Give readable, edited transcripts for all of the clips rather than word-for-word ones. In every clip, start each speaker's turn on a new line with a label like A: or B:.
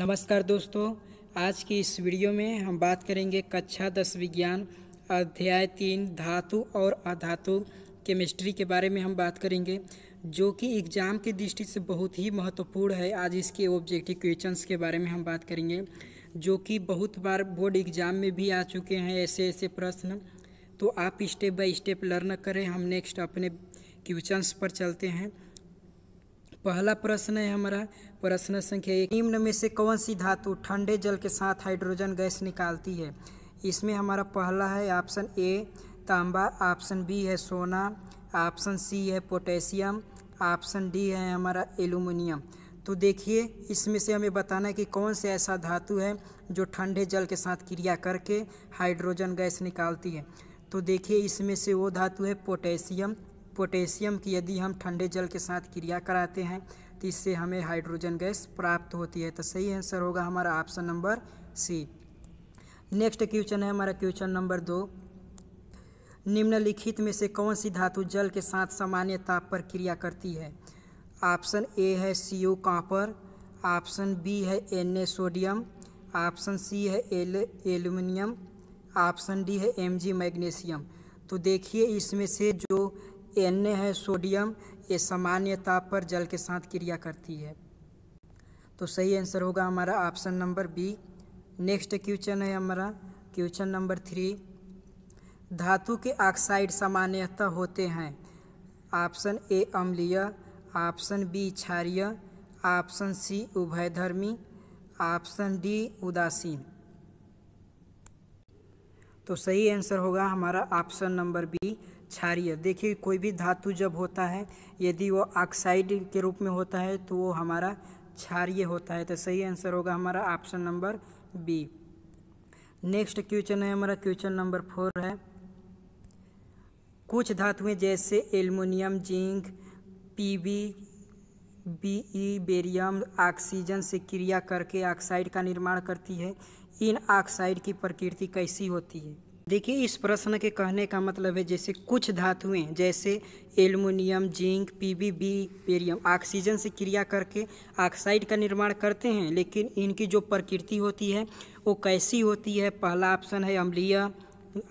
A: नमस्कार दोस्तों, आज की इस वीडियो में हम बात करेंगे कक्षा 10 विज्ञान अध्याय 3 धातु और अधातु केमिस्ट्री के बारे में हम बात करेंगे, जो कि एग्ज़ाम की दृष्टि से बहुत ही महत्वपूर्ण है। आज इसके ऑब्जेक्टिव क्वेश्चंस के बारे में हम बात करेंगे, जो कि बहुत बार बोर्ड एग्ज़ाम में भी आ चुके हैं ऐसे प्रश्न। तो आप स्टेप बाय स्टेप लर्न करें। हम नेक्स्ट अपने क्वेश्चंस पर चलते हैं। पहला प्रश्न है हमारा प्रश्न संख्या 1, निम्न में से कौन सी धातु ठंडे जल के साथ हाइड्रोजन गैस निकालती है। इसमें हमारा पहला है ऑप्शन ए तांबा, ऑप्शन बी है सोना, ऑप्शन सी है पोटेशियम, ऑप्शन डी है हमारा एल्युमिनियम। तो देखिए, इसमें से हमें बताना है कि कौन से ऐसा धातु है जो ठंडे जल के साथ क्रिया करके हाइड्रोजन गैस निकालती है। तो देखिए, इसमें से वो धातु है पोटेशियम। पोटेशियम की यदि हम ठंडे जल के साथ क्रिया कराते हैं तो इससे हमें हाइड्रोजन गैस प्राप्त होती है। तो सही आंसर होगा हमारा option number C. Next question है हमारा क्वेश्चन नंबर 2, निम्नलिखित में से कौन सी धातु जल के साथ सामान्य ताप पर क्रिया करती है। ऑप्शन ए है Cu कॉपर, ऑप्शन बी है Na सोडियम, ऑप्शन सी है एल्युमिनियम, ऑप्शन डी है Mg मैग्नीशियम। तो देखिए, इसमें से जो Na है सोडियम, ये सामान्य ताप पर जल के साथ क्रिया करती है। तो सही आंसर होगा हमारा option number B. Next question है हमारा क्वेश्चन नंबर 3, धातु के ऑक्साइड सामान्यतः होते हैं। ऑप्शन ए अम्लीय, ऑप्शन बी क्षारीय, ऑप्शन सी उभयधर्मी, ऑप्शन डी उदासीन। तो सही आंसर होगा हमारा ऑप्शन नंबर बी क्षारीय। देखिए, कोई भी धातु जब होता है, यदि वो ऑक्साइड के रूप में होता है तो वो हमारा क्षारीय होता है। तो सही आंसर होगा हमारा option number B. Next question है हमारा क्वेश्चन नंबर 4 है, कुछ धातुएं जैसे aluminium, zinc, PB, BE, barium oxygen से क्रिया करके ऑक्साइड का निर्माण करती है। इन ऑक्साइड की प्रकृति कैसी होती है। देखिए, इस प्रश्न के कहने का मतलब है जैसे कुछ धातुएं जैसे aluminium, zinc, PB, barium oxygen से क्रिया करके ऑक्साइड का निर्माण करते हैं, लेकिन इनकी जो प्रकृति होती है वो कैसी होती है। पहला ऑप्शन है अम्लीय,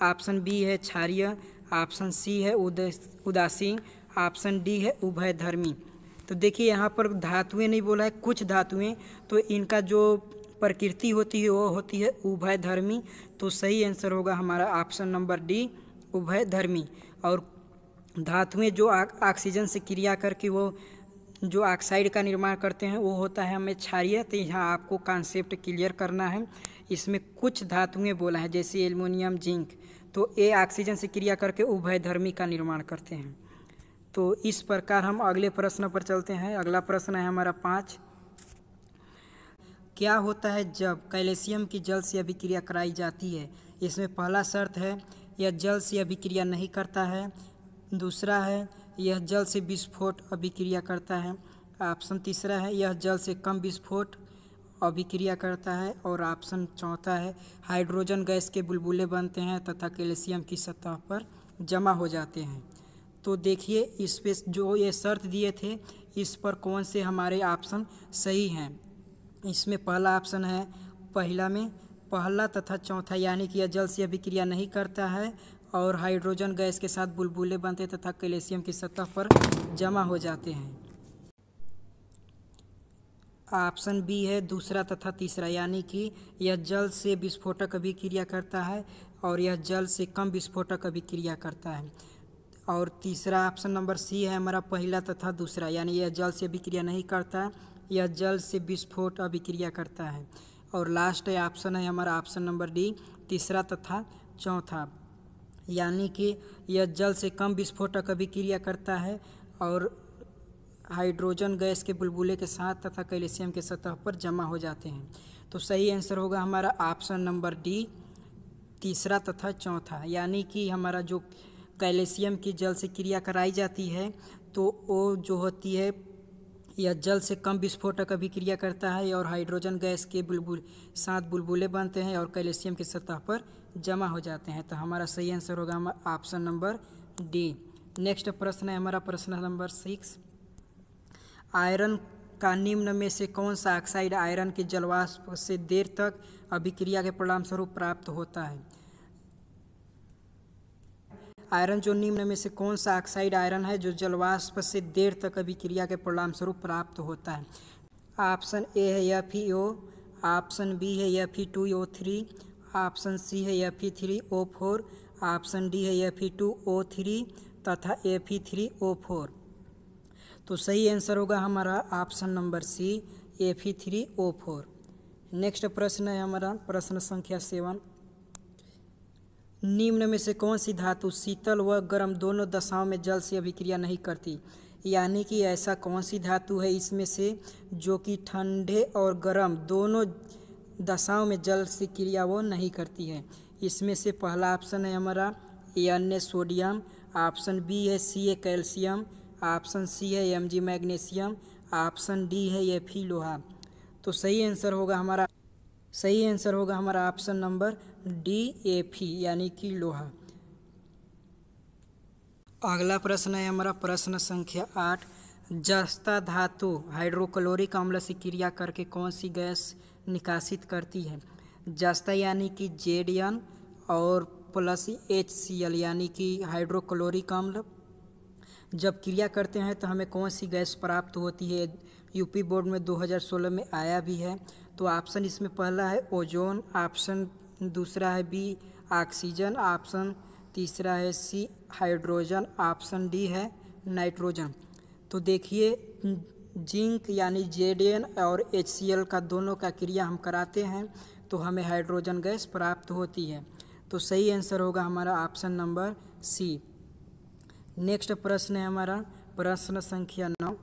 A: ऑप्शन बी है क्षारीय, ऑप्शन सी है उदासीन, ऑप्शन डी है उभयधर्मी। तो देखिए, यहाँ पर धातुएं नहीं बोला है, कुछ धातुएं, तो इनका जो प्रकृति होती है वो होती है उभयधर्मी। तो सही आंसर होगा हमारा ऑप्शन नंबर डी उभयधर्मी। और धातुएं जो ऑक्सीजन से क्रिया करके वो जो ऑक्साइड का निर्माण करते हैं वो होता है हमें क्षारीय। तो यहाँ आपको कॉन्सेप्ट क्लियर करना है। इसमें कुछ धातुएं बोला है जैसे एल्युमिनियम, जिंक, तो ये ऑक्सीजन से क्रिया करके उभयधर्मी का निर्माण करते हैं। तो इस प्रकार हम अगले प्रश्न पर चलते हैं। अगला प्रश्न है हमारा 5, क्या होता है जब कैल्शियम की जल से अभिक्रिया कराई जाती है। इसमें पहला शर्त है यह जल से अभिक्रिया नहीं करता है, दूसरा है यह जल से विस्फोट अभिक्रिया करता है, ऑप्शन तीसरा है यह जल से कम विस्फोट अभिक्रिया करता है, और ऑप्शन चौथा है हाइड्रोजन गैस के बुलबुले बनते हैं तथा कैल्शियम की सतह पर जमा हो जाते हैं। तो देखिए, इस पे जो ये शर्त दिए थे इस पर कौन से हमारे ऑप्शन सही हैं। इसमें पहला ऑप्शन है पहला तथा चौथा, यानी कि यह जल से अभिक्रिया नहीं करता है और हाइड्रोजन गैस के साथ बुलबुले बनते तथा कैल्शियम की सतह पर जमा हो जाते हैं। ऑप्शन बी है दूसरा तथा तीसरा, यानी कि यह जल से विस्फोटक अभिक्रिया करता है और यह जल से कम विस्फोटक अभिक्रिया करता है। और तीसरा ऑप्शन नंबर सी है हमारा पहला तथा दूसरा, यानी यह जल से अभिक्रिया नहीं करता, यह जल से विस्फोट अभिक्रिया करता है। और लास्ट ऑप्शन है हमारा ऑप्शन नंबर डी तीसरा तथा चौथा, यानी कि यह जल से कम विस्फोटक अभिक्रिया करता है और हाइड्रोजन गैस के बुलबुले के साथ तथा कैल्शियम के सतह पर जमा हो जाते हैं। तो सही आंसर होगा हमारा ऑप्शन नंबर डी तीसरा तथा चौथा, यानी कि हमारा जो कैल्शियम की जल से क्रिया कराई जाती है तो वो जो होती है यह जल से कम विस्फोटक अभिक्रिया करता है और हाइड्रोजन गैस के साथ बुलबुले बनते हैं और कैल्शियम की सतह पर जमा हो जाते हैं। तो हमारा सही आंसर होगा हमारा ऑप्शन नंबर डी। नेक्स्ट प्रश्न है हमारा प्रश्न नंबर 6, आयरन का निम्न में से कौन सा ऑक्साइड आयरन के जलवाष्प से देर तक अभिक्रिया के परिणाम स्वरूप प्राप्त होता है? आयरन जो निम्न में से कौन सा ऑक्साइड आयरन है जो जलवाष्प से देर तक अभिक्रिया के परिणाम स्वरूप प्राप्त होता है? ऑप्शन ए है FeO, ऑप्शन बी है Fe2O3, ऑप्शन सी है Fe3O4, ऑप्शन डी है Fe2O3 तथा Fe3O4। तो सही आंसर होगा हमारा ऑप्शन नंबर सी Fe3O4। नेक्स्ट प्रश्न है हमारा प्रश्न संख्या 7। निम्न में से कौन सी धातु शीतल व गर्म दोनों दशाओं में जल से अभिक्रिया नहीं करती? यानी कि ऐसा कौन सी धातु है इसमें से जो कि ठंडे और गर्म दोनों दशाओं में जल से क्रिया वो नहीं करती है? इसमें से पहला ऑप्शन है हमारा Na सोडियम, ऑप्शन बी है Ca कैल्शियम, ऑप्शन सी है Mg मैग्नीशियम, ऑप्शन डी है Fe लोहा। तो सही आंसर होगा हमारा ऑप्शन नंबर डी Fe यानी कि लोहा। अगला प्रश्न है हमारा प्रश्न संख्या 8। जस्ता धातु हाइड्रोक्लोरिक अम्ल से क्रिया करके कौन सी गैस निकासित करती है? जस्ता यानी कि Zn और प्लस HCl यानी कि हाइड्रोक्लोरिक अम्ल जब क्रिया करते हैं तो हमें कौन सी गैस प्राप्त होती है? यूपी बोर्ड में 2016 में आया भी है। तो ऑप्शन इसमें पहला है ओजोन, ऑप्शन दूसरा है बी ऑक्सीजन, ऑप्शन तीसरा है सी हाइड्रोजन, ऑप्शन डी है नाइट्रोजन। तो देखिए जिंक यानी Zn और HCl का दोनों का क्रिया हम कराते हैं तो हमें हाइड्रोजन गैस प्राप्त होती है। तो सही आंसर होगा हमारा ऑप्शन नंबर सी। नेक्स्ट प्रश्न है हमारा प्रश्न संख्या 9।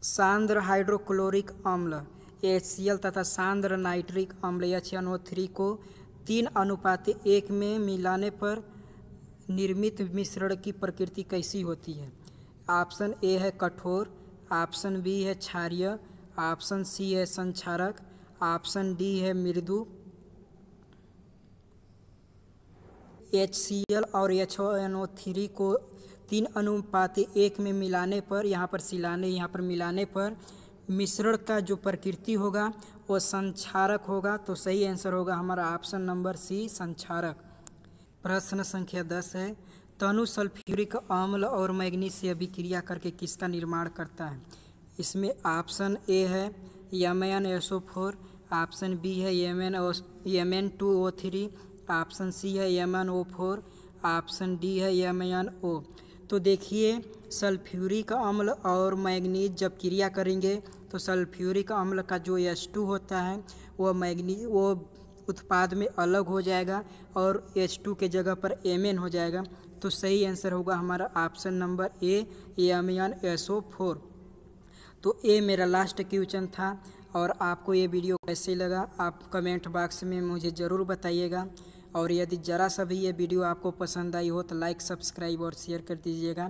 A: सांद्र हाइड्रोक्लोरिक अम्ल HCl तथा सांद्र नाइट्रिक अम्ल HNO3 को 3:1 में मिलाने पर निर्मित मिश्रण की प्रकृति कैसी होती है? ऑप्शन ए है कठोर, ऑप्शन बी है क्षारीय, ऑप्शन सी है संक्षारक, ऑप्शन डी है मृदु। HCl और HNO3 को 3:1 में मिलाने पर यहाँ पर मिलाने पर मिश्रण का जो प्रकृति होगा वो संक्षारक होगा। तो सही आंसर होगा हमारा ऑप्शन नंबर सी संक्षारक। प्रश्न संख्या 10 है। तनु सल्फ्यूरिक अम्ल और मैग्नीज से अभिक्रिया करके किसका निर्माण करता है? इसमें ऑप्शन ए है MnSO4, ऑप्शन बी है Mn2O3, ऑप्शन सी है MnO4, ऑप्शन डी है MnO। तो देखिए सल्फ्यूरिक अम्ल और मैग्नीज जब क्रिया करेंगे तो सल्फ्यूरिक अम्ल का जो H2 होता है वो उत्पाद में अलग हो जाएगा और H2 के जगह पर Mn हो जाएगा। तो सही आंसर होगा हमारा ऑप्शन नंबर ए MnSO4। तो ये मेरा लास्ट क्वेश्चन था और आपको ये वीडियो कैसे लगा आप कमेंट बॉक्स में मुझे ज़रूर बताइएगा। और यदि ज़रा सा भी ये वीडियो आपको पसंद आई हो तो लाइक, सब्सक्राइब और शेयर कर दीजिएगा।